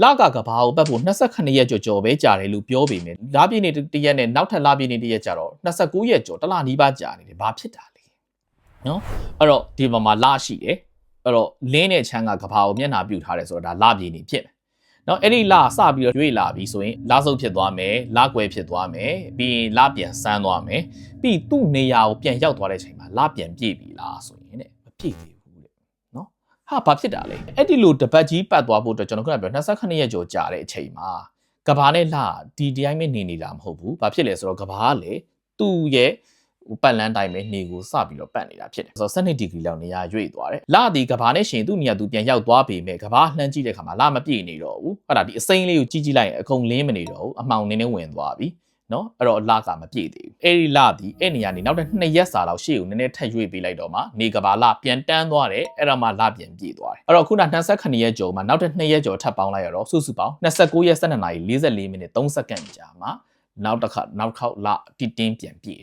လကကဘာကိုပတ်ဖို့29ရက်ကြော်ပဲကြာတယ်လို့ပြောပေမဲ့လပြည့်နေ့တရက်နဲ့နောက်ထပ်လပြည့်နေ့တရက်ကြာတော့29ရက်ကြော်တစ်လနီးပါးကြာနေတယ်ဘာဖြစ်တာလဲနော်အဲ့တော့ဒီမှာမှာလရှိတယ်အဲ့တော့လင်းတဲ့ချမ်းကကဘာကိုမျက်နှာပြုထားတယ်ဆိုတော့ဒါလပြည့်နေ့ဖြစ်တယ်နော်အဲ့ဒီလစပြီးတော့ရွေ့လာပြီဆိုရင်လဆုပ်ဖြစ်သွားမယ်လကွယ်ဖြစ်သွားမယ်ပြီးရင်လပြန်ဆန်းသွားမယ်ပြီးသူ့နေရာကိုပြန်ရောက်သွားတဲ့အချိန်မှာလပြန်ပြည့်ပြီလားဆိုရင်တဲ့မပြည့်သေးဘူးတဲ့နော်ဟာဘာဖြစ်တာလဲအဲ့ဒီလိုတပတ်ကြီးပတ်သွားဖို့အတွက်ကျွန်တော်ခုနကပြော29ရက်ကျော်ကြာတဲ့အချိန်မှာကဘာနဲ့လဒီတိုင်းပဲနေနေတာမဟုတ်ဘူးဘာဖြစ်လဲဆိုတော့ကဘာကလေသူ့ရဲ့ပတ်လန်းတိုင်းပဲနေကိုစပြီးတော့ပတ်နေတာဖြစ်တယ်ဆိုတော့12ဒီဂရီလောက်နေရာရွေ့သွားတယ်လဒီကဘာနဲ့ရှင်သူ့နေရာသူပြန်ရောက်သွားပေမဲ့ကဘာလှမ်းကြည့်တဲ့ခါမှာလမပြည့်နေတော့ဘူးအဲ့ဒါဒီအစိမ်းလေးကိုကြည့်လိုက်ရင်အကုန်လင်းမနေတော့ဘူးအမှောင်နည်းနည်းဝင်သွားပြီနော်အဲ့တော့လကမပြည့်သေးဘူးအဲ့ဒီလဒီအဲ့နေရာနေနောက်ထပ်2ရက်စာလောက်ရှေ့ကိုနည်းနည်းထပ်ရွေ့ပေးလိုက်တော့မှနေကဘာလပြန်တန်းသွားတယ်အဲ့တော့မှလပြန်ပြည့်သွားတယ်အဲ့တော့ခုန29ရက်ကျော်မှာနောက်ထပ်2ရက်ကျော်ထပ်ပေါင်းလိုက်ရတော့စုစုပေါင်း29ရက်12နာရီ44မိနစ်3စက္ကန့်ကြာမှာနောက်တစ်ခါနောက်ခေါက်လတိတင်းပြန်ပြည့်